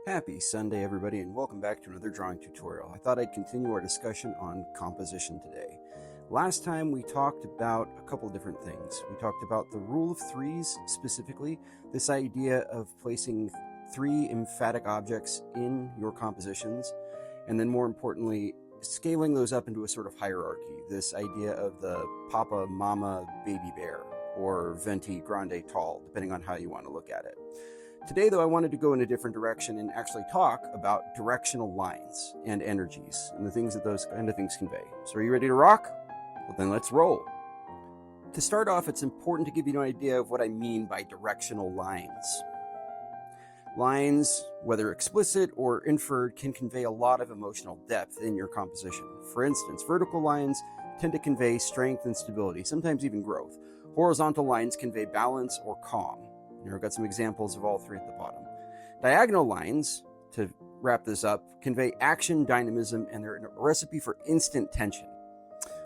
Happy Sunday, everybody, and welcome back to another drawing tutorial. I thought I'd continue our discussion on composition today. Last time we talked about a couple different things. We talked about the rule of threes, specifically this idea of placing three emphatic objects in your compositions, and then more importantly, scaling those up into a sort of hierarchy, this idea of the Papa, Mama, Baby Bear, or Venti, Grande, Tall, depending on how you want to look at it. Today, though, I wanted to go in a different direction and actually talk about directional lines and energies and the things that those kind of things convey. So are you ready to rock? Well, then let's roll. To start off, it's important to give you an idea of what I mean by directional lines. Lines, whether explicit or inferred, can convey a lot of emotional depth in your composition. For instance, vertical lines tend to convey strength and stability, sometimes even growth. Horizontal lines convey balance or calm. Here I've got some examples of all three at the bottom. Diagonal lines, to wrap this up, convey action, dynamism, and they're a recipe for instant tension.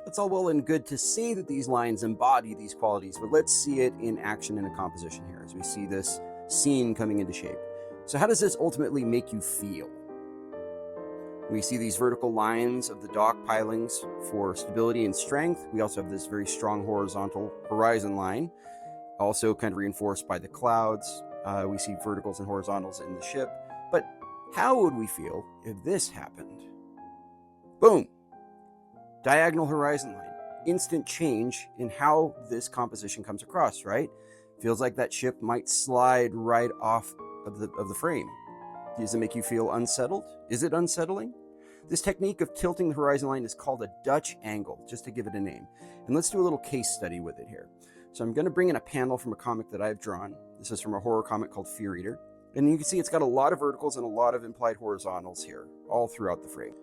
It's all well and good to say that these lines embody these qualities, but let's see it in action in a composition here as we see this scene coming into shape. So how does this ultimately make you feel? We see these vertical lines of the dock pilings for stability and strength. We also have this very strong horizontal horizon line, also kind of reinforced by the clouds. We see verticals and horizontals in the ship. But how would we feel if this happened? Boom! Diagonal horizon line. Instant change in how this composition comes across, right? Feels like that ship might slide right off of the frame. Does it make you feel unsettled? Is it unsettling? This technique of tilting the horizon line is called a Dutch angle, just to give it a name. And let's do a little case study with it here. So I'm going to bring in a panel from a comic that I've drawn. This is from a horror comic called Fear Eater. And you can see it's got a lot of verticals and a lot of implied horizontals here, all throughout the frame.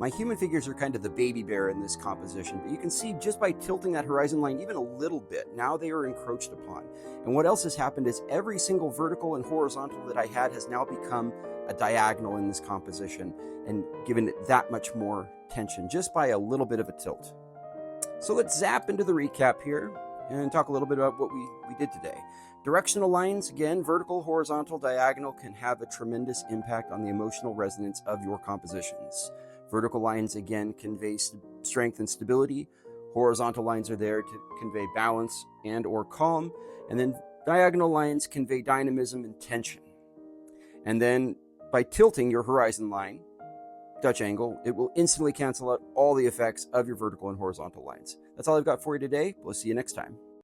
My human figures are kind of the baby bear in this composition, but you can see just by tilting that horizon line even a little bit, now they are encroached upon. And what else has happened is every single vertical and horizontal that I had has now become a diagonal in this composition and given it that much more tension just by a little bit of a tilt. So let's zap into the recap here and talk a little bit about what we did today. Directional lines, again, vertical, horizontal, diagonal, can have a tremendous impact on the emotional resonance of your compositions. Vertical lines, again, convey strength and stability. Horizontal lines are there to convey balance and or calm. And then diagonal lines convey dynamism and tension. And then by tilting your horizon line, Dutch angle, it will instantly cancel out all the effects of your vertical and horizontal lines. That's all I've got for you today. We'll see you next time.